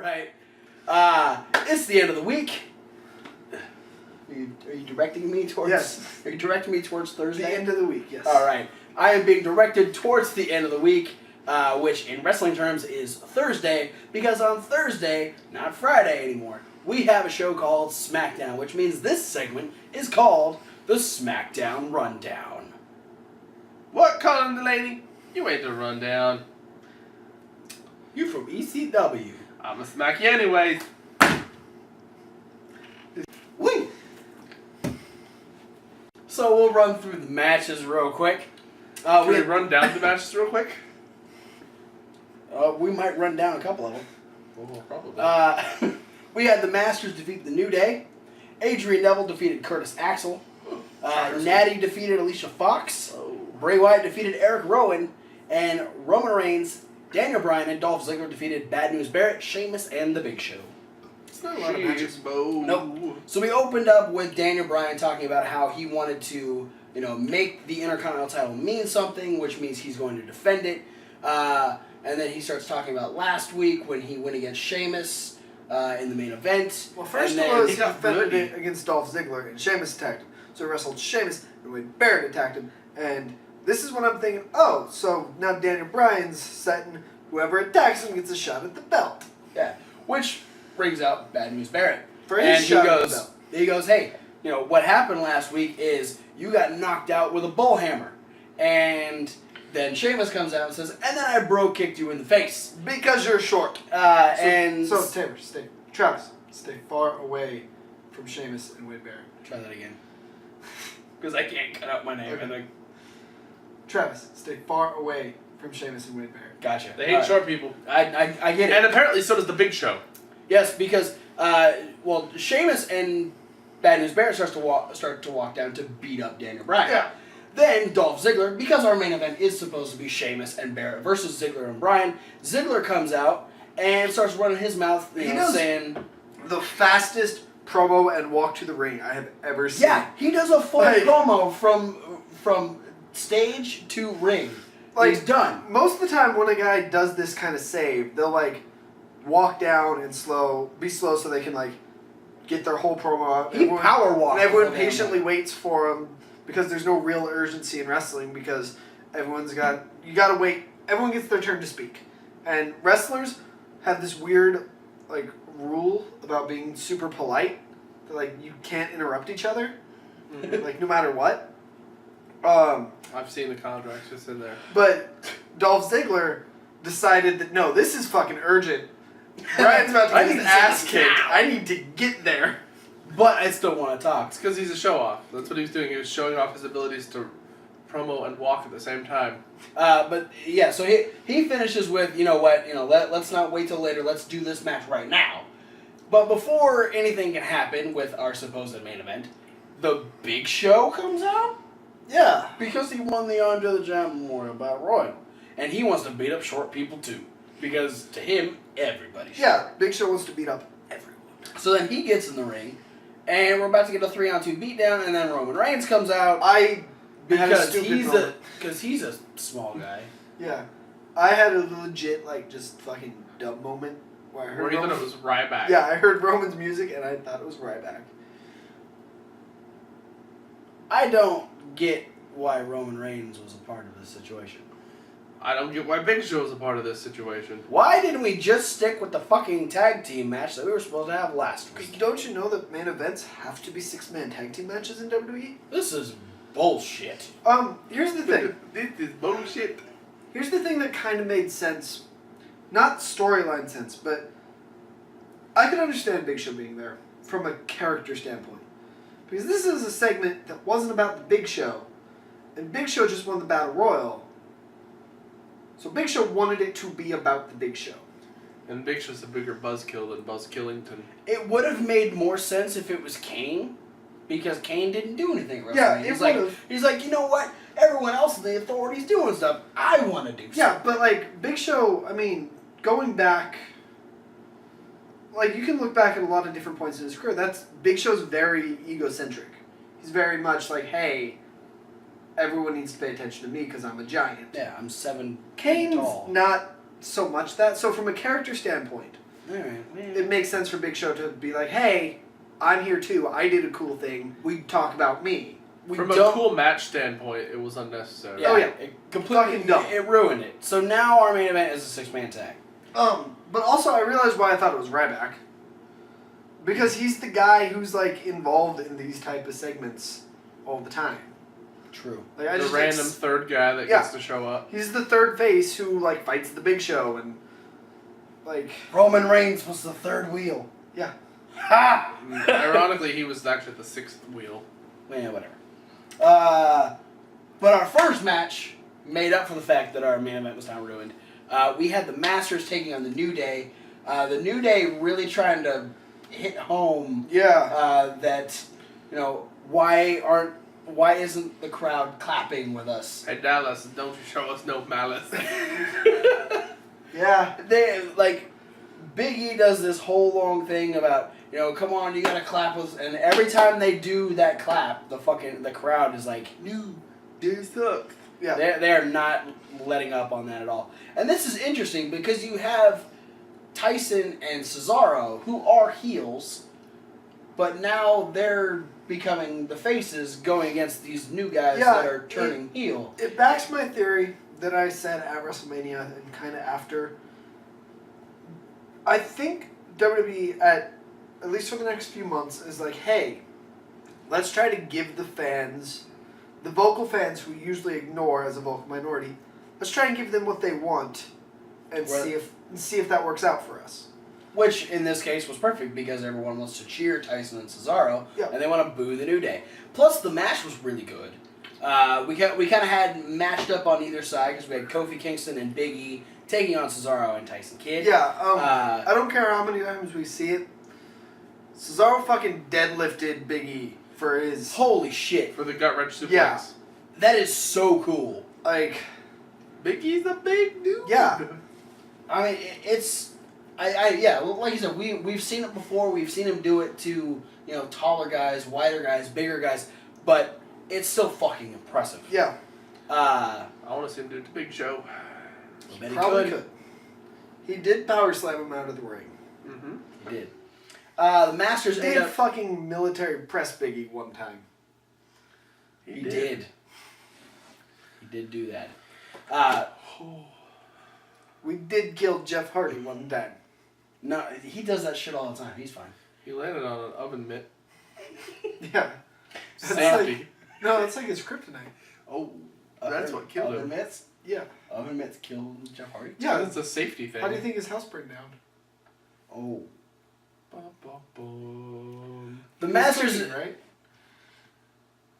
right. It's the end of the week. Are you directing me towards? Yes. Are you directing me towards Thursday? The end of the week, yes. All right. I am being directed towards the end of the week, which in wrestling terms is Thursday, because on Thursday, not Friday anymore, we have a show called Smackdown, which means this segment is called the Smackdown Rundown. What, Colin Delaney? You ain't the rundown. You from ECW. I'ma smack you anyways. Woo! So we'll run through the matches real quick. Can we run down the matches real quick? We might run down a couple of them. Oh, probably. We had the Masters defeat the New Day. Adrian Neville defeated Curtis Axel. Natty defeated Alicia Fox. Oh. Bray Wyatt defeated Eric Rowan. And Roman Reigns, Daniel Bryan, and Dolph Ziggler defeated Bad News Barrett, Sheamus, and The Big Show. It's not a lot of matches. Nope. So we opened up with Daniel Bryan talking about how he wanted to, make the Intercontinental title mean something, which means he's going to defend it. And then he starts talking about last week when he went against Sheamus in the main event. Well, first it was he defended it against Dolph Ziggler, and Sheamus attacked him. So he wrestled Sheamus, and Wade Barrett attacked him. And this is when I'm thinking, oh, so now Daniel Bryan's setting whoever attacks him gets a shot at the belt. Yeah, which brings out Bad News Barrett. For his shot at the belt. He goes, hey, what happened last week is you got knocked out with a bull hammer. And then Sheamus comes out and says, and then I bro-kicked you in the face. Because you're short. So Taylor, Travis, stay far away from Sheamus and Wade Barrett. Try that again. Because I can't cut out my name. Okay. Travis, stay far away from Sheamus and Wade Barrett. Gotcha. They hate short people. I get it. And apparently so does the Big Show. Yes, because Sheamus and Bad News Barrett start to walk down to beat up Daniel Bryan. Yeah. Then Dolph Ziggler, because our main event is supposed to be Sheamus and Barrett versus Ziggler and Bryan, Ziggler comes out and starts running his mouth, saying the fastest promo and walk to the ring I have ever seen. Yeah, he does a full promo from stage to ring. He's done. Most of the time when a guy does this kind of save, they'll walk down and be slow so they can get their whole promo out. He power walks. And everyone patiently waits for him because there's no real urgency in wrestling because you gotta wait. Everyone gets their turn to speak. And wrestlers have this weird rule about being super polite. That you can't interrupt each other. No matter what. I've seen the contracts just in there. But Dolph Ziggler decided that no, this is fucking urgent. Bryan's about to get his ass kicked. I need to get there. But I still want to talk. It's because he's a show-off. That's what he was doing. He was showing off his abilities to promo and walk at the same time. But yeah, so he finishes with, let's not wait till later. Let's do this match right now. But before anything can happen with our supposed main event, the Big Show comes out. Yeah. Because he won the Andre the Giant Memorial Battle Royal. And he wants to beat up short people too. Because to him, everybody's short. Yeah, Big Show wants to beat up everyone. So then he gets in the ring, and we're about to get a 3-on-2 beatdown, and then Roman Reigns comes out. Because he's a small guy. Yeah. I had a legit, just fucking dumb moment where I heard Where you thought it was Ryback. Yeah, I heard Roman's music, and I thought it was Ryback. I don't get why Roman Reigns was a part of this situation. I don't get why Big Show is a part of this situation. Why didn't we just stick with the fucking tag team match that we were supposed to have last week? Don't you know that main events have to be 6-man tag team matches in WWE? This is bullshit. Here's the thing. This is bullshit. Here's the thing that kind of made sense. Not storyline sense, but I could understand Big Show being there from a character standpoint. Because this is a segment that wasn't about the Big Show. And Big Show just won the Battle Royal. So Big Show wanted it to be about the Big Show. And Big Show's a bigger buzzkill than Buzz Killington. It would have made more sense if it was Kane. Because Kane didn't do anything at Yeah, WrestleMania. He's like, you know what? Everyone else in the authority's doing stuff. I want to do stuff. Yeah, but Big Show, going back, you can look back at a lot of different points in his career. Big Show's very egocentric. He's very much hey, everyone needs to pay attention to me because I'm a giant. Yeah, I'm 7 feet Kane's tall. not so much that. So from a character standpoint, All right. it makes sense for Big Show to be like, hey, I'm here too. I did a cool thing. We talk about me. From a cool match standpoint, it was unnecessary. Yeah. Oh, yeah. It completely Fucking dumb. It ruined it. So now our main event is a 6-man tag. But also I realized why I thought it was Ryback. Because he's the guy who's like involved in these type of segments all the time. True. Like, I The just random third guy that gets to show up. He's the third face who like fights the Big Show and like Roman Reigns was the third wheel. Yeah. Ha! Ironically, he was actually the 6th wheel. Yeah, whatever. But our first match made up for the fact that our main event was now ruined. We had the Masters taking on the New Day. The New Day really trying to hit home. That why isn't the crowd clapping with us? Hey Dallas, don't you show us no malice. Yeah. They like Big E does this whole long thing about, come on, you gotta clap with, and every time they do that clap, the crowd is like, "New Day sucks." Yeah. They are not letting up on that at all. And this is interesting because you have Tyson and Cesaro, who are heels, but now they're becoming the faces going against these new guys that are turning heel. It backs my theory that I said at WrestleMania and kind of after. I think WWE, at least for the next few months, is like, hey, let's try to give the fans, the vocal fans who we usually ignore as a vocal minority, let's try and give them what they want and see if that works out for us. Which, in this case, was perfect because everyone wants to cheer Tyson and Cesaro, and they want to boo the New Day. Plus, the match was really good. We kind of had matched up on either side because we had Kofi Kingston and Big E taking on Cesaro and Tyson Kidd. I don't care how many times we see it. Cesaro fucking deadlifted Big E for his... Holy shit. For the gut-wrench suplex. Yeah. That is so cool. Like... Big E's a big dude. Yeah. I mean, it's... like you said, we've seen it before. We've seen him do it to, taller guys, wider guys, bigger guys, but it's still fucking impressive. Yeah. I want to see him do it to Big Show. I bet Probably could. He did power slam him out of the ring. Mm-hmm. He did. The Masters He ended did up... fucking military press Big E one time. He did. He did do that. We did kill Jeff Hardy one time. No, he does that shit all the time. He's fine. He landed on an oven mitt. Yeah. Safety. That's like his kryptonite. Oh, that's what killed him. Oven mitts? Yeah. Oven mitts killed Jeff Hardy? Yeah. That's a safety thing. How do you think his house burned down? Oh. The Masters... right?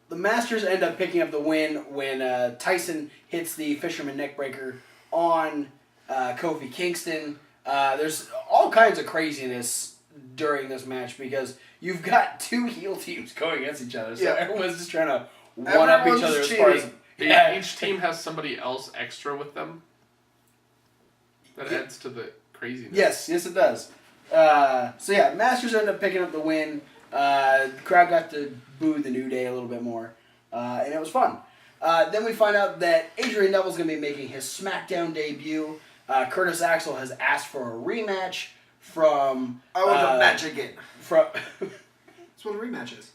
The Masters end up picking up the win when Tyson hits the Fisherman Neckbreaker on Kofi Kingston. There's all kinds of craziness during this match because you've got two heel teams going against each other. So everyone's just trying to one-up each other as far as... Each team has somebody else extra with them. That adds to the craziness. Yes, it does. Masters end up picking up the win. The crowd got to boo the New Day a little bit more, and it was fun. Then we find out that Adrian Neville's going to be making his SmackDown debut. Curtis Axel has asked for a rematch from... I want a match again. That's what a rematch is.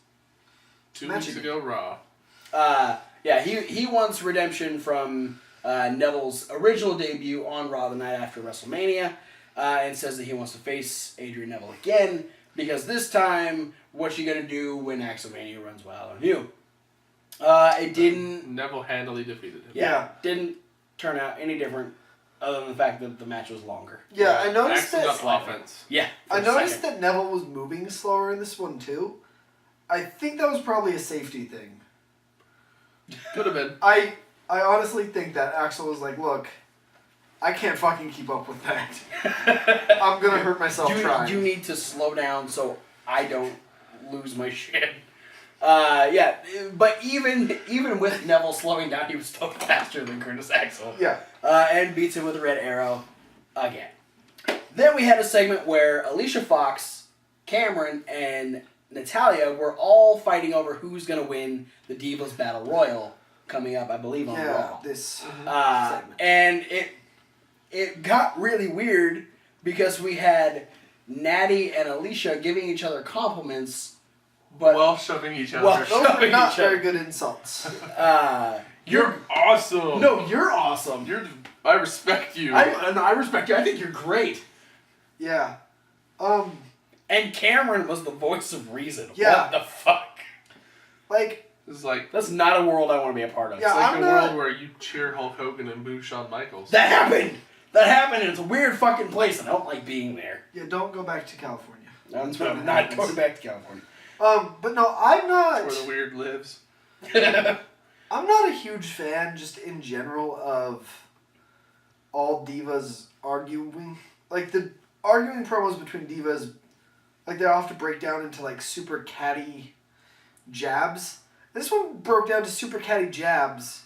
2 weeks ago, Raw. He wants redemption from Neville's original debut on Raw the night after WrestleMania, and says that he wants to face Adrian Neville again, because this time, what's he going to do when Axelmania runs wild on you? It didn't... Neville handily defeated him. Yeah, didn't turn out any different other than the fact that the match was longer. Yeah, I noticed Axel that... got offense. Yeah. I noticed that Neville was moving slower in this one, too. I think that was probably a safety thing. Could have been. I honestly think that Axel was like, look, I can't fucking keep up with that. I'm going to hurt myself trying. You need to slow down so I don't lose my shit. But even with Neville slowing down, he was still faster than Curtis Axel. Yeah. And beats him with a red arrow again. Then we had a segment where Alicia Fox, Cameron, and Natalya were all fighting over who's going to win the Divas Battle Royal coming up, I believe, on Raw. This segment. And it got really weird because we had Natty and Alicia giving each other compliments, but while shoving each other. Well, Those are not very good insults. You're awesome. No, you're awesome. I respect you. I respect you. I think you're great. Yeah. And Cameron was the voice of reason. Yeah. What the fuck? Like, It's like that's not a world I want to be a part of. Yeah, it's like I'm a not- world where you cheer Hulk Hogan and boo Shawn Michaels. That happened. That happened, and it's a weird fucking place. And I don't like being there. yeah, don't go back to California. I'm That's what not happens. going back to California. But no, I'm not. Where the weird lives. I'm not a huge fan, just in general, of all divas arguing. Like, the arguing promos between divas, like, they all have to break down into, like, super catty jabs. This one broke down to super catty jabs,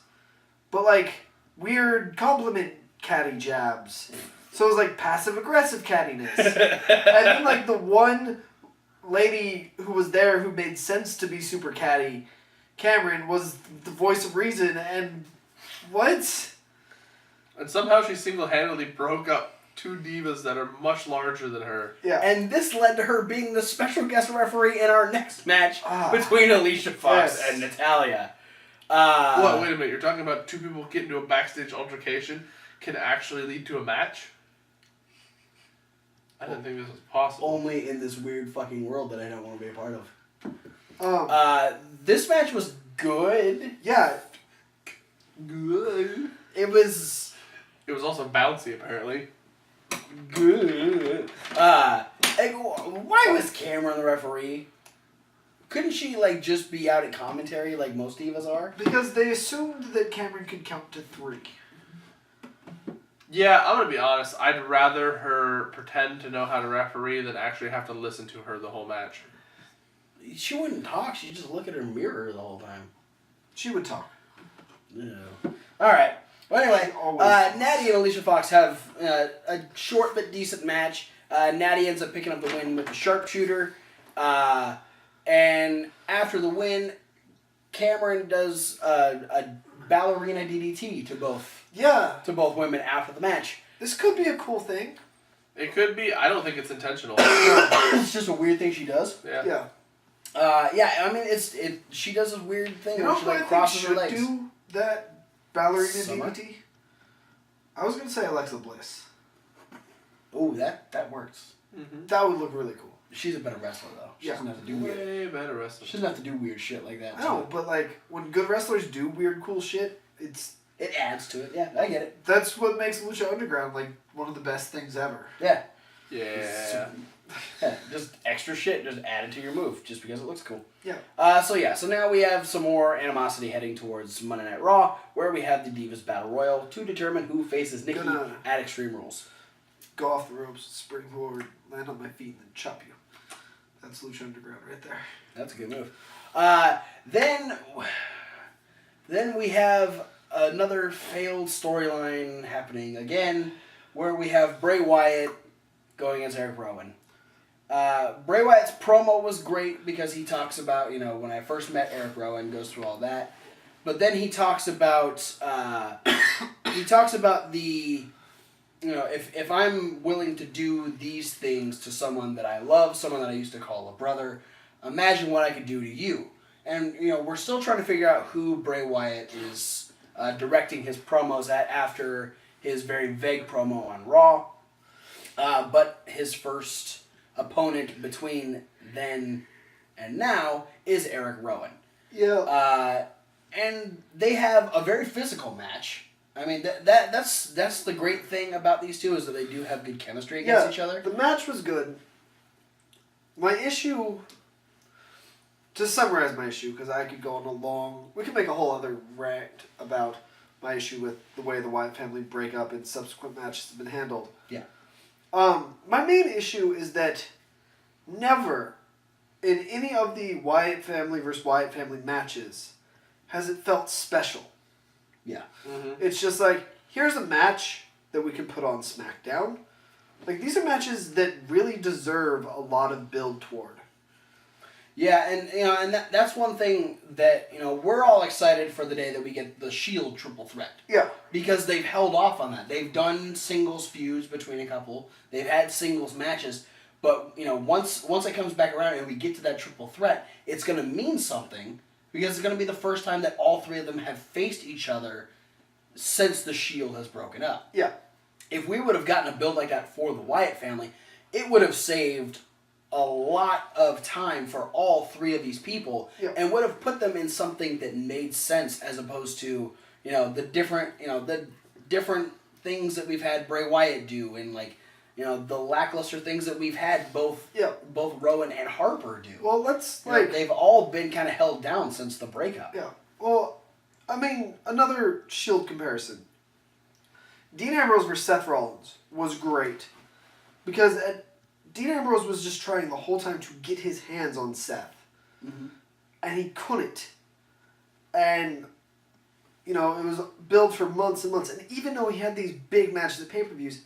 but, like, weird compliment catty jabs. So it was, like, passive-aggressive cattiness. And then, like, the one lady who was there who made sense to be super catty, Cameron, was the voice of reason, and what? And somehow she single-handedly broke up two divas that are much larger than her. Yeah. And this led to her being the special guest referee in our next match Ah. between Alicia Fox Yes. and Natalia. What? Wait a minute. You're talking about two people getting into a backstage altercation can actually lead to a match? I didn't think this was possible. Only in this weird fucking world that I don't want to be a part of. This match was good. Yeah. Good. It was It was also bouncy, apparently. good. Why was Cameron the referee? Couldn't she, like, just be out at commentary like most divas are? Because they assumed that Cameron could count to 3. Yeah, I'm gonna be honest. I'd rather her pretend to know how to referee than actually have to listen to her the whole match. She wouldn't talk. She'd just look at her mirror the whole time. She would talk. Yeah. All right. Well, anyway, Always. Natty and Alicia Fox have a short but decent match. Natty ends up picking up the win with the sharpshooter. And after the win, Cameron does a ballerina DDT to both women after the match. This could be a cool thing. It could be. I don't think it's intentional. It's just a weird thing she does. Yeah. Yeah. Yeah, I mean, she does this weird thing You where know she who I like think crosses her should legs. do that ballerina Summer? DDT? I was going to say Alexa Bliss. Oh, that works. Mm-hmm. That would look really cool. She's a better wrestler though. She Yeah. doesn't have to do weird. Way better wrestler. She doesn't have to do weird shit like that. I know, but like when good wrestlers do weird, cool shit, It adds to it. Yeah, I get it. that's what makes Lucha Underground like one of the best things ever. Yeah. Yeah. Yeah, just extra shit, just add it to your move, just because it looks cool. Yeah. So now we have some more animosity heading towards Monday Night Raw, where we have the Divas Battle Royal to determine who faces Nikki at Extreme Rules. Go off the ropes, spring forward, land on my feet, and then chop you. That's Lucha Underground right there. That's a good move. Then we have another failed storyline happening again, where we have Bray Wyatt going against Eric Rowan. Bray Wyatt's promo was great because he talks about, when I first met Eric Rowan, goes through all that. But then he talks about, the, if I'm willing to do these things to someone that I love, someone that I used to call a brother, imagine what I could do to you. And, we're still trying to figure out who Bray Wyatt is directing his promos at after his very vague promo on Raw. But his first opponent between then and now is Eric Rowan. Yeah. And they have a very physical match. I mean, that's the great thing about these two is that they do have good chemistry against each other. The match was good. My issue, to summarize my issue, because I could go on we could make a whole other rant about my issue with the way the Wyatt family breakup and subsequent matches have been handled. Yeah. My main issue is that never in any of the Wyatt family versus Wyatt family matches has it felt special. Yeah. Mm-hmm. It's just like, here's a match that we can put on SmackDown. Like, these are matches that really deserve a lot of build toward. Yeah, and that's one thing that, we're all excited for the day that we get the Shield triple threat. Yeah. Because they've held off on that. They've done singles feuds between a couple. They've had singles matches. But, once it comes back around and we get to that triple threat, it's going to mean something because it's going to be the first time that all three of them have faced each other since the Shield has broken up. Yeah. If we would have gotten a build like that for the Wyatt family, it would have saved a lot of time for all three of these people and would have put them in something that made sense as opposed to, the different things that we've had Bray Wyatt do and the lackluster things that we've had both Rowan and Harper do. Well, they've all been kind of held down since the breakup. Yeah. Well, I mean, another Shield comparison. Dean Ambrose versus Seth Rollins was great because Dean Ambrose was just trying the whole time to get his hands on Seth, and he couldn't. And it was built for months and months. And even though he had these big matches at pay-per-views,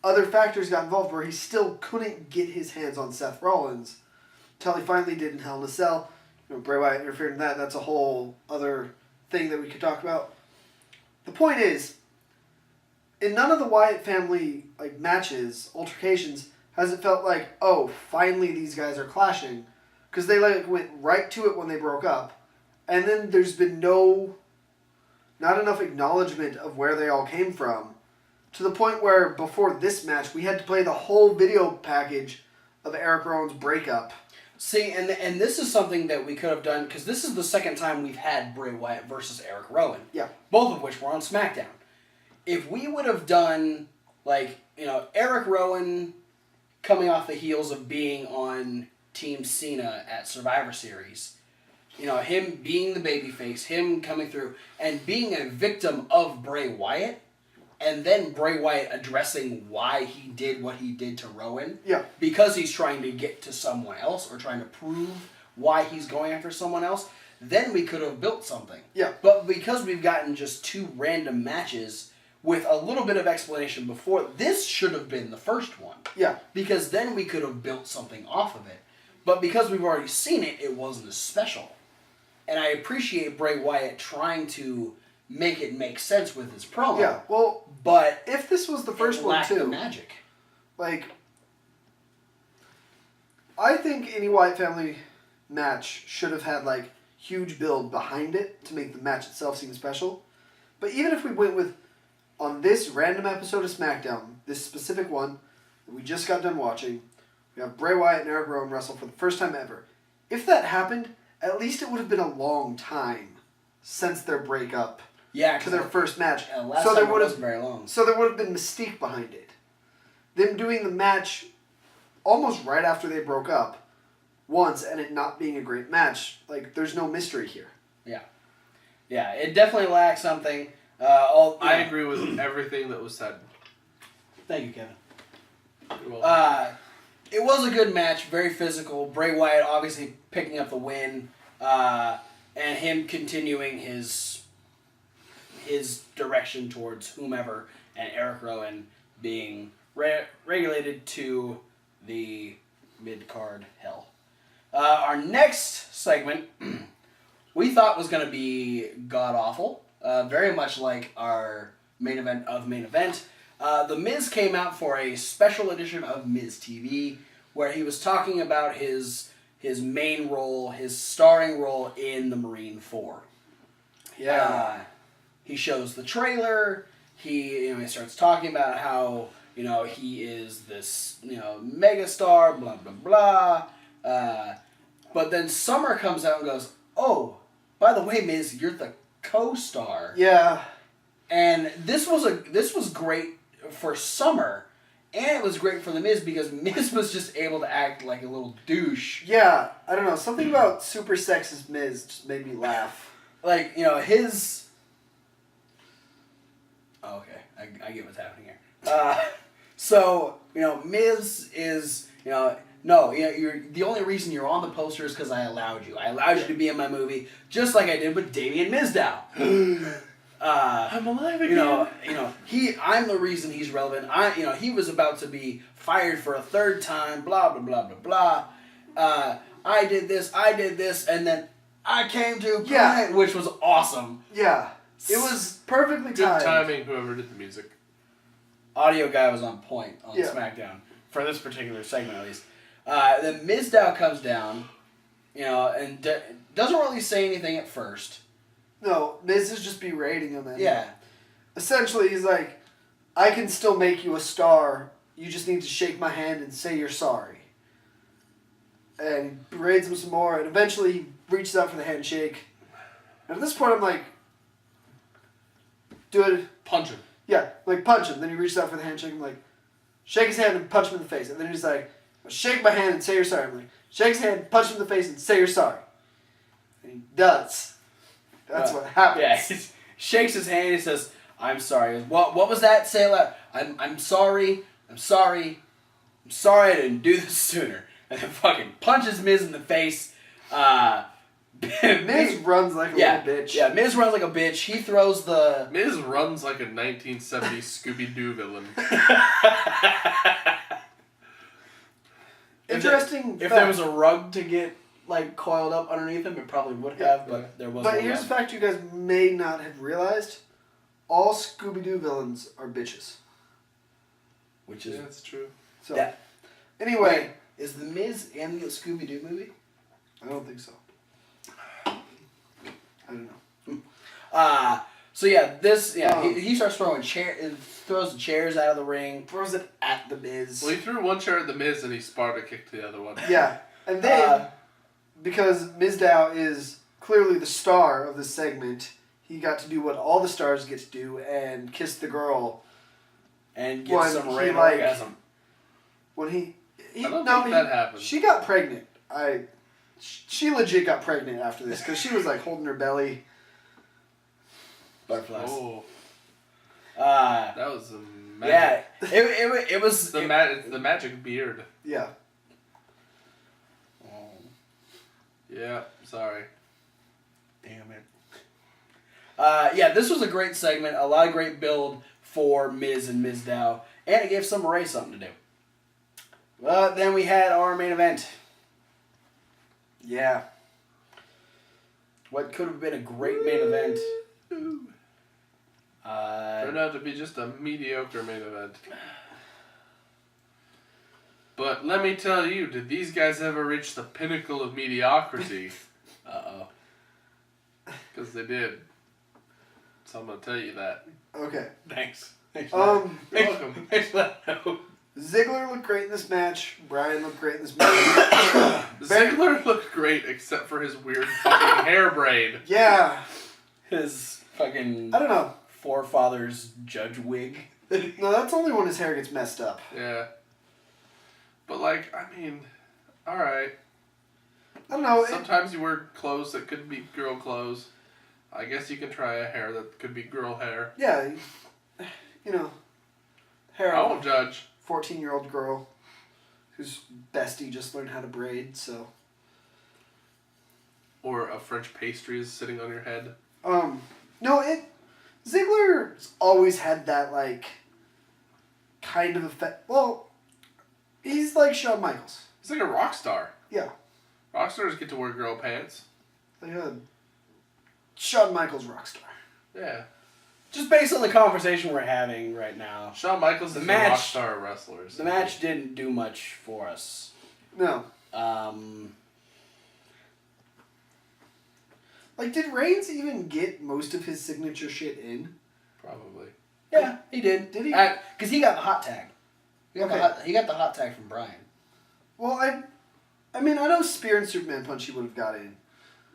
other factors got involved where he still couldn't get his hands on Seth Rollins until he finally did in Hell in a Cell. Bray Wyatt interfered in that. That's a whole other thing that we could talk about. The point is, in none of the Wyatt family matches, altercations, has it felt like, oh, finally these guys are clashing. Because they went right to it when they broke up. And then there's been not enough acknowledgement of where they all came from. To the point where before this match, we had to play the whole video package of Eric Rowan's breakup. See, and this is something that we could have done, because this is the second time we've had Bray Wyatt versus Eric Rowan. Yeah. Both of which were on SmackDown. If we would have done, Eric Rowan coming off the heels of being on Team Cena at Survivor Series, him being the babyface, him coming through, and being a victim of Bray Wyatt, and then Bray Wyatt addressing why he did what he did to Rowan. Yeah. Because he's trying to get to someone else or trying to prove why he's going after someone else, then we could have built something. Yeah. But because we've gotten just two random matches with a little bit of explanation before, this should have been the first one. Yeah. Because then we could have built something off of it. But because we've already seen it, it wasn't as special. And I appreciate Bray Wyatt trying to make it make sense with his promo. Yeah, well, but if this was the first one too, the magic. I think any Wyatt family match should have had huge build behind it to make the match itself seem special. But even if we went with on this random episode of SmackDown, this specific one that we just got done watching, we have Bray Wyatt and Eric Rowan wrestle for the first time ever. If that happened, at least it would have been a long time since their breakup. Yeah, to their first match. So there would have very long. So there would have been mystique behind it. Them doing the match almost right after they broke up once and it not being a great match, there's no mystery here. Yeah. Yeah, it definitely lacks something. I agree with everything that was said. Thank you, Kevin. You're welcome. It was a good match, very physical. Bray Wyatt obviously picking up the win, and him continuing his direction towards whomever, and Eric Rowan being regulated to the mid-card hell. Our next segment we thought was going to be god-awful, very much like our main event of main event. The Miz came out for a special edition of Miz TV, where he was talking about his main role, his starring role in the Marine 4. Yeah. He shows the trailer. He starts talking about how he is this megastar, blah blah blah. But then Summer comes out and goes, "Oh, by the way, Miz, you're the co-star." Yeah. And this was great for Summer, and it was great for the Miz because Miz was just able to act like a little douche. Yeah, I don't know. Something about super sexist Miz just made me laugh. His. Oh, okay, I get what's happening here. So Miz is no, you're the only reason you're on the poster is because I allowed you. I allowed you to be in my movie, just like I did with Damien Mizdow. I'm alive again. I'm the reason he's relevant. He was about to be fired for a third time. Blah blah blah blah blah. I did this, and then I came to Bryan, which was awesome. Yeah, it was perfectly Good timed. timing, whoever did the music. Audio guy was on point on SmackDown. for this particular segment at least. Then Mizdow comes down, and doesn't really say anything at first. No, Miz is just berating him. And Yeah. essentially, he's like, I can still make you a star. You just need to shake my hand and say you're sorry. And he berates him some more, and eventually he reaches out for the handshake. And at this point, I'm like, do it. Punch him. Yeah, like punch him. Then he reaches out for the handshake. I'm like, shake his hand and punch him in the face. And then he's like, shake my hand and say you're sorry. I'm like, shake his hand, punch him in the face, and say you're sorry. And he does. That's what happens. Yeah, he shakes his hand. He says, "I'm sorry." What was that? Say it loud. I'm sorry. I'm sorry. I'm sorry I didn't do this sooner. And then fucking punches Miz in the face. Miz runs like a little bitch. Yeah, Miz runs like a bitch. He throws the... Miz runs like a 1970s Scooby-Doo villain. Interesting If there was a rug to get like coiled up underneath him, it probably would have, but there wasn't. But here's the fact you guys may not have realized. All Scooby-Doo villains are bitches. Which is... Yeah, that's true. So, Yeah. anyway... Is The Miz in the Scooby-Doo movie? I don't think so. I don't know. So yeah, he starts throwing throws the chairs out of the ring, throws it at the Miz. Well, he threw one chair at the Miz and he Sparta kicked the other one. Yeah, and then because Mizdow is clearly the star of this segment, he got to do what all the stars get to do and kiss the girl and get some random orgasm. When he I don't think that happened. She got pregnant. She legit got pregnant after this because she was like holding her belly. Butterflies. Oh. That was a magic. Yeah, it was the magic beard. Yeah. Oh. Yeah, sorry. Damn it. Yeah, this was a great segment. A lot of great build for Miz and Mizdow, and it gave Summer Rae something to do. Then we had our main event. Yeah. What could have been a great main event. Turned out to be just a mediocre main event. But let me tell you, did these guys ever reach the pinnacle of mediocrity? Uh-oh. Because they did. So I'm going to tell you that. Okay. Thanks. You're welcome. Thanks for that note. Ziggler looked great in this match. Bryan looked great in this match. Ziggler looked great except for his weird fucking hair braid. Yeah. His fucking... I don't know. Forefather's judge wig. No, that's only when his hair gets messed up. Yeah. But like, I mean, alright. I don't know. Sometimes you wear clothes that could be girl clothes. I guess you can try a hair that could be girl hair. Yeah. Hair. I won't judge. 14-year-old girl whose bestie just learned how to braid, so. Or a French pastry is sitting on your head. No, Ziggler's always had that, like, kind of effect. Well, he's like Shawn Michaels. He's like a rock star. Yeah. Rock stars get to wear girl pants. Like a Shawn Michaels rock star. Yeah. Just based on the conversation we're having right now. Shawn Michaels is a rock star wrestler. The match didn't do much for us. No. Like, did Reigns even get most of his signature shit in? Probably. Yeah, he did. Did he? Because he got the hot tag. He got the hot tag from Bryan. Well, I mean, I know Spear and Superman Punch he would have got in.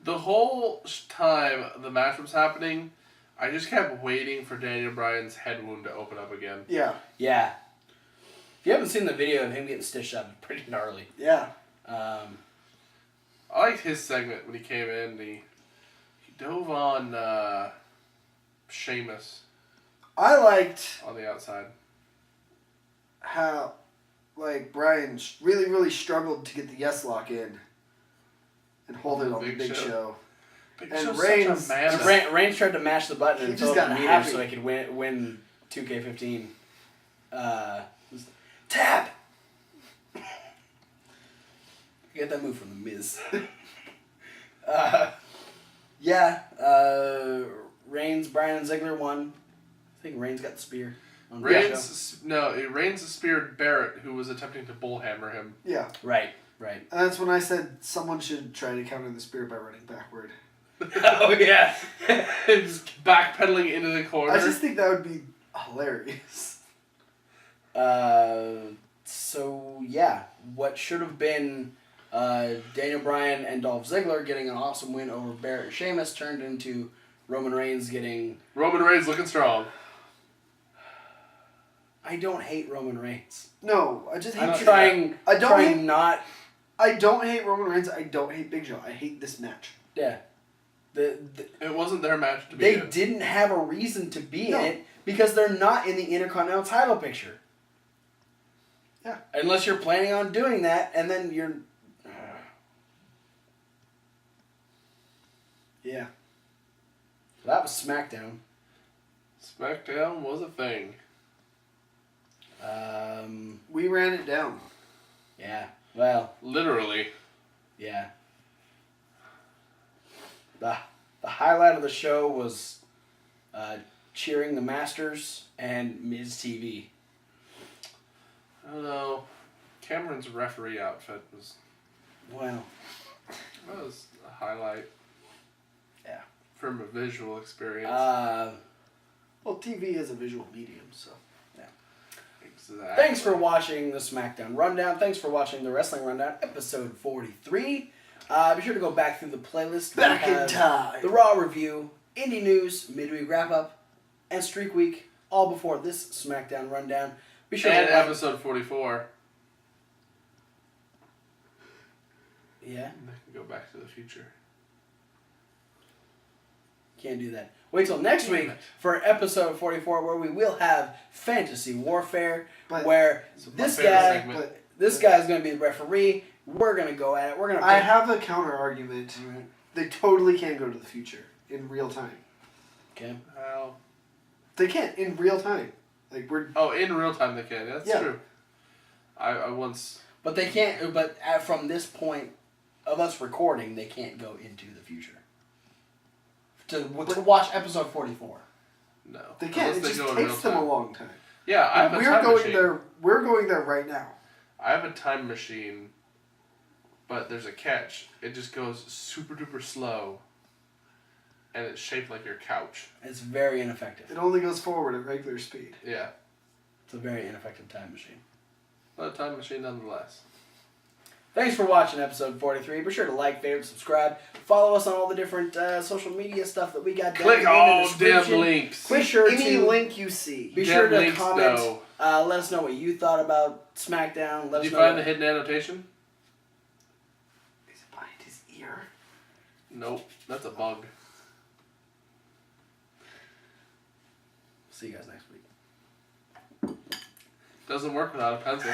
The whole time the match was happening, I just kept waiting for Daniel Bryan's head wound to open up again. Yeah. Yeah. If you haven't seen the video of him getting stitched up, it's pretty gnarly. Yeah. I liked his segment when he came in and he dove on Sheamus. I liked on the outside. How, like, Bryan really, really struggled to get the yes lock in and hold it on the Big Show. And Reigns tried to mash the button and told him to meet so he could win 2K15. Tap! Get that move from The Miz. Reigns, Bryan, and Ziggler won. I think Reigns got the spear. on the show. Reigns speared Barrett, who was attempting to bullhammer him. Yeah. Right. And that's when I said someone should try to counter the spear by running backward. Oh yeah. Just backpedaling into the corner. I just think that would be hilarious. So yeah, what should have been Daniel Bryan and Dolph Ziggler getting an awesome win over Barrett and Sheamus turned into Roman Reigns getting... Roman Reigns looking strong. I don't hate Roman Reigns. No, I just hate... I don't hate Roman Reigns. I don't hate Big Show. I hate this match. Yeah. It wasn't their match to be They in. didn't have a reason to be in it because they're not in the Intercontinental title picture. Yeah. Unless you're planning on doing that, and then you're... Yeah. That was Smackdown. Smackdown was a thing. We ran it down. Yeah. Well, Literally. yeah. The highlight of the show was cheering the Masters and Miz TV. I don't know. Cameron's referee outfit was Well, that was a highlight. Yeah. From a visual experience. Well, TV is a visual medium, so... Exactly. Thanks for watching the Smackdown Rundown. Thanks for watching the Wrestling Rundown, episode 43. Be sure to go back through the playlist. Back We in have time. The Raw Review, Indie News, Midweek Wrap-Up, and Streak Week, all before this Smackdown Rundown. Be sure And to episode 44. Yeah, And they can go back to the future. can't do that. Wait till next week for episode 44, where we will have Fantasy Warfare, where this guy... segment. This guy's going to be the referee. We're going to go at it. We're going to... I have a counter argument. Alright. They totally can go to the future in real time. Okay. How? They can't in real time. Like we're In real time they can. That's true. I once... But they can't... But from this point of us recording, they can't go into the future. To watch episode 44. No. they can't. It Unless just go in real takes them a time. long time. Yeah, I have a We're time going machine. there. We're going there right now. I have a time machine, but there's a catch. It just goes super duper slow, and it's shaped like your couch. It's very ineffective. It only goes forward at regular speed. Yeah. It's a very ineffective time machine. But a time machine nonetheless. Thanks for watching episode 43. Be sure to like, favorite, subscribe. Follow us on all the different social media stuff that we got down Click in the all description. damn links. Be sure Any to... link you see. Be Damn sure to links, comment. no. Let us know what you thought about Smackdown. Let Did us you know find the hidden annotation? Is it behind his ear? Nope. That's a bug. See you guys next week. Doesn't work without a pencil.